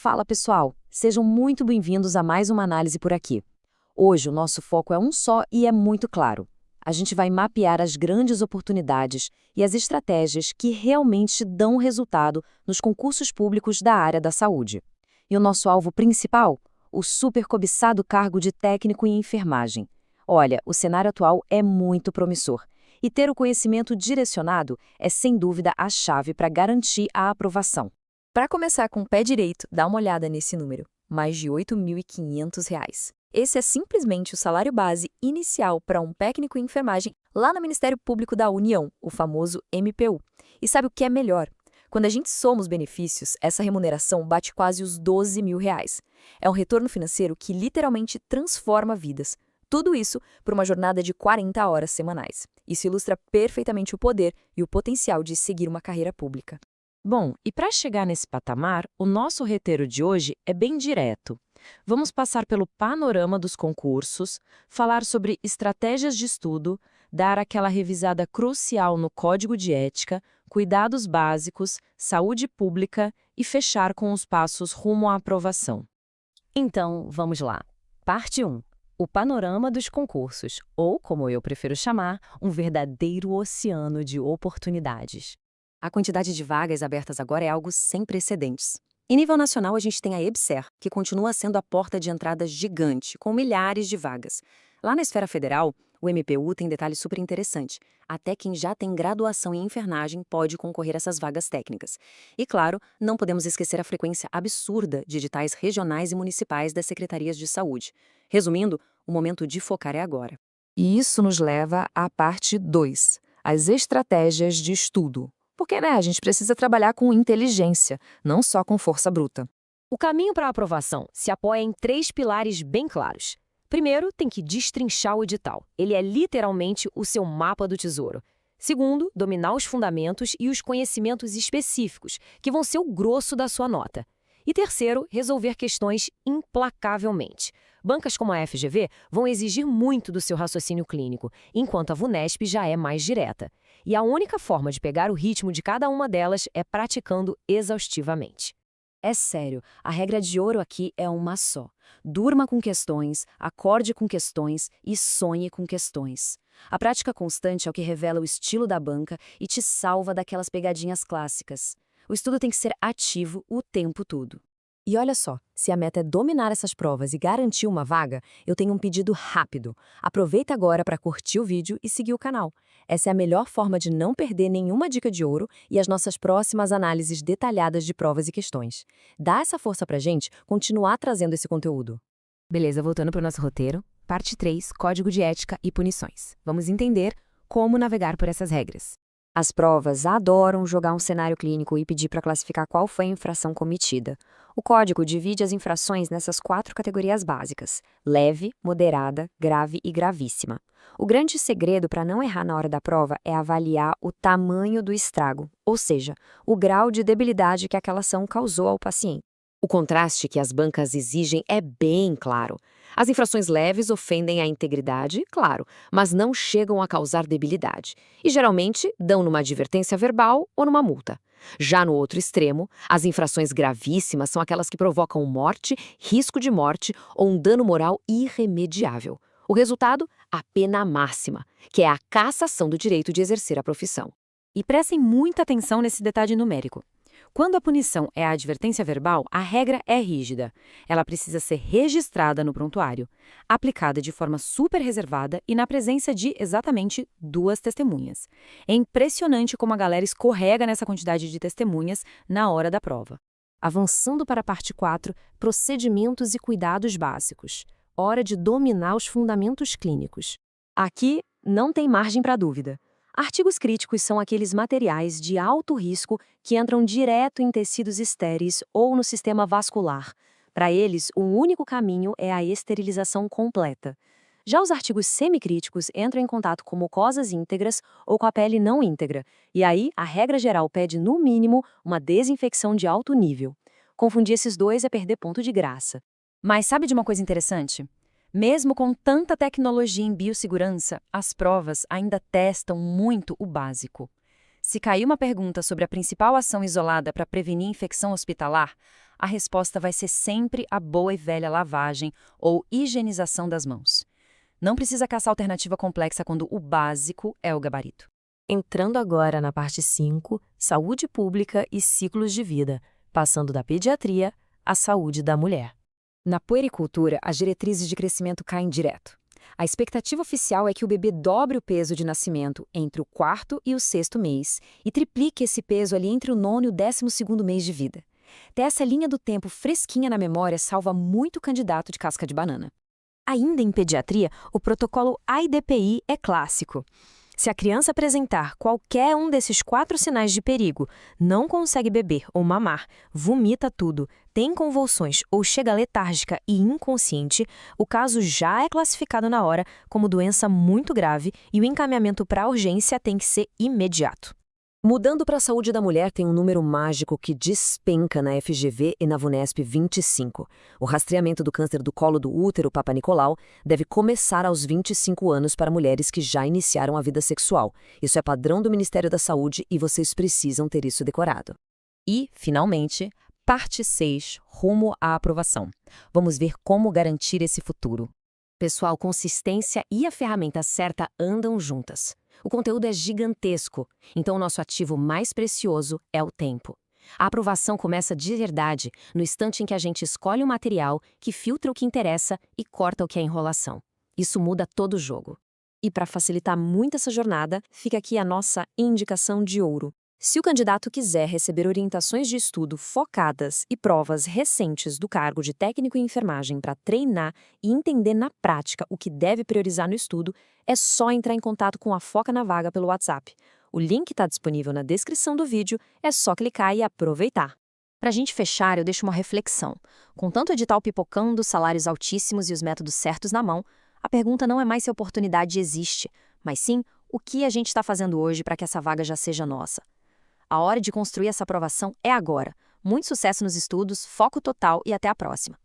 Fala pessoal, sejam muito bem-vindos a mais uma análise por aqui. Hoje o nosso foco é um só e é muito claro. A gente vai mapear as grandes oportunidades e as estratégias que realmente dão resultado nos concursos públicos da área da saúde. E o nosso alvo principal? O super cobiçado cargo de técnico em enfermagem. Olha, o cenário atual é muito promissor. E ter o conhecimento direcionado é sem dúvida a chave para garantir a aprovação. Para começar com o pé direito, dá uma olhada nesse número, mais de R$ 8.500. Esse é simplesmente o salário base inicial para um técnico em enfermagem lá no Ministério Público da União, o famoso MPU. E sabe o que é melhor? Quando a gente soma os benefícios, essa remuneração bate quase os R$ 12.000. É um retorno financeiro que literalmente transforma vidas. Tudo isso por uma jornada de 40 horas semanais. Isso ilustra perfeitamente o poder e o potencial de seguir uma carreira pública. Bom, e para chegar nesse patamar, o nosso roteiro de hoje é bem direto. Vamos passar pelo panorama dos concursos, falar sobre estratégias de estudo, dar aquela revisada crucial no código de ética, cuidados básicos, saúde pública e fechar com os passos rumo à aprovação. Então, vamos lá. Parte 1. O panorama dos concursos, ou, como eu prefiro chamar, um verdadeiro oceano de oportunidades. A quantidade de vagas abertas agora é algo sem precedentes. Em nível nacional, a gente tem a EBSER, que continua sendo a porta de entrada gigante, com milhares de vagas. Lá na esfera federal, o MPU tem detalhe super interessante. Até quem já tem graduação em enfermagem pode concorrer a essas vagas técnicas. E, claro, não podemos esquecer a frequência absurda de editais regionais e municipais das secretarias de saúde. Resumindo, o momento de focar é agora. E isso nos leva à parte 2, as estratégias de estudo. Porque, a gente precisa trabalhar com inteligência, não só com força bruta. O caminho para a aprovação se apoia em 3 pilares bem claros. Primeiro, tem que destrinchar o edital. Ele é literalmente o seu mapa do tesouro. Segundo, dominar os fundamentos e os conhecimentos específicos, que vão ser o grosso da sua nota. E terceiro, resolver questões implacavelmente. Bancas como a FGV vão exigir muito do seu raciocínio clínico, enquanto a VUNESP já é mais direta. E a única forma de pegar o ritmo de cada uma delas é praticando exaustivamente. É sério, a regra de ouro aqui é uma só. Durma com questões, acorde com questões e sonhe com questões. A prática constante é o que revela o estilo da banca e te salva daquelas pegadinhas clássicas. O estudo tem que ser ativo o tempo todo. E olha só, se a meta é dominar essas provas e garantir uma vaga, eu tenho um pedido rápido. Aproveita agora para curtir o vídeo e seguir o canal. Essa é a melhor forma de não perder nenhuma dica de ouro e as nossas próximas análises detalhadas de provas e questões. Dá essa força pra gente continuar trazendo esse conteúdo. Beleza, voltando para o nosso roteiro. Parte 3, Código de Ética e Punições. Vamos entender como navegar por essas regras. As provas adoram jogar um cenário clínico e pedir para classificar qual foi a infração cometida. O código divide as infrações nessas 4 categorias básicas: leve, moderada, grave e gravíssima. O grande segredo para não errar na hora da prova é avaliar o tamanho do estrago, ou seja, o grau de debilidade que aquela ação causou ao paciente. O contraste que as bancas exigem é bem claro. As infrações leves ofendem a integridade, claro, mas não chegam a causar debilidade. E geralmente dão numa advertência verbal ou numa multa. Já no outro extremo, as infrações gravíssimas são aquelas que provocam morte, risco de morte ou um dano moral irremediável. O resultado? A pena máxima, que é a cassação do direito de exercer a profissão. E prestem muita atenção nesse detalhe numérico. Quando a punição é a advertência verbal, a regra é rígida. Ela precisa ser registrada no prontuário, aplicada de forma super reservada e na presença de, exatamente, 2 testemunhas. É impressionante como a galera escorrega nessa quantidade de testemunhas na hora da prova. Avançando para a parte 4, procedimentos e cuidados básicos. Hora de dominar os fundamentos clínicos. Aqui não tem margem para dúvida. Artigos críticos são aqueles materiais de alto risco que entram direto em tecidos estéreis ou no sistema vascular. Para eles, o único caminho é a esterilização completa. Já os artigos semicríticos entram em contato com mucosas íntegras ou com a pele não íntegra, e aí a regra geral pede, no mínimo, uma desinfecção de alto nível. Confundir esses dois é perder ponto de graça. Mas sabe de uma coisa interessante? Mesmo com tanta tecnologia em biossegurança, as provas ainda testam muito o básico. Se cair uma pergunta sobre a principal ação isolada para prevenir infecção hospitalar, A resposta vai ser sempre a boa e velha lavagem ou higienização das mãos. Não precisa caçar alternativa complexa quando o básico é o gabarito. Entrando agora na parte 5, saúde pública e ciclos de vida, passando da pediatria à saúde da mulher. Na puericultura, as diretrizes de crescimento caem direto. A expectativa oficial é que o bebê dobre o peso de nascimento entre o 4º e o 6º mês e triplique esse peso ali entre o 9º e o 12º mês de vida. Ter essa linha do tempo fresquinha na memória salva muito candidato de casca de banana. Ainda em pediatria, o protocolo AIDPI é clássico. Se a criança apresentar qualquer um desses 4 sinais de perigo, não consegue beber ou mamar, vomita tudo, tem convulsões ou chega letárgica e inconsciente, o caso já é classificado na hora como doença muito grave e o encaminhamento para a urgência tem que ser imediato. Mudando para a saúde da mulher, tem um número mágico que despenca na FGV e na VUNESP 25. O rastreamento do câncer do colo do útero Papa Nicolau deve começar aos 25 anos para mulheres que já iniciaram a vida sexual. Isso é padrão do Ministério da Saúde e vocês precisam ter isso decorado. E, finalmente, parte 6, rumo à aprovação. Vamos ver como garantir esse futuro. Pessoal, consistência e a ferramenta certa andam juntas. O conteúdo é gigantesco, então o nosso ativo mais precioso é o tempo. A aprovação começa de verdade no instante em que a gente escolhe o material que filtra o que interessa e corta o que é enrolação. Isso muda todo o jogo. E para facilitar muito essa jornada, fica aqui a nossa indicação de ouro. Se o candidato quiser receber orientações de estudo focadas e provas recentes do cargo de técnico em enfermagem para treinar e entender na prática o que deve priorizar no estudo, é só entrar em contato com a Foca na Vaga pelo WhatsApp. O link está disponível na descrição do vídeo, é só clicar e aproveitar. Para a gente fechar, eu deixo uma reflexão. Com tanto edital pipocando, salários altíssimos e os métodos certos na mão, a pergunta não é mais se a oportunidade existe, mas sim o que a gente está fazendo hoje para que essa vaga já seja nossa. A hora de construir essa aprovação é agora. Muito sucesso nos estudos, foco total e até a próxima.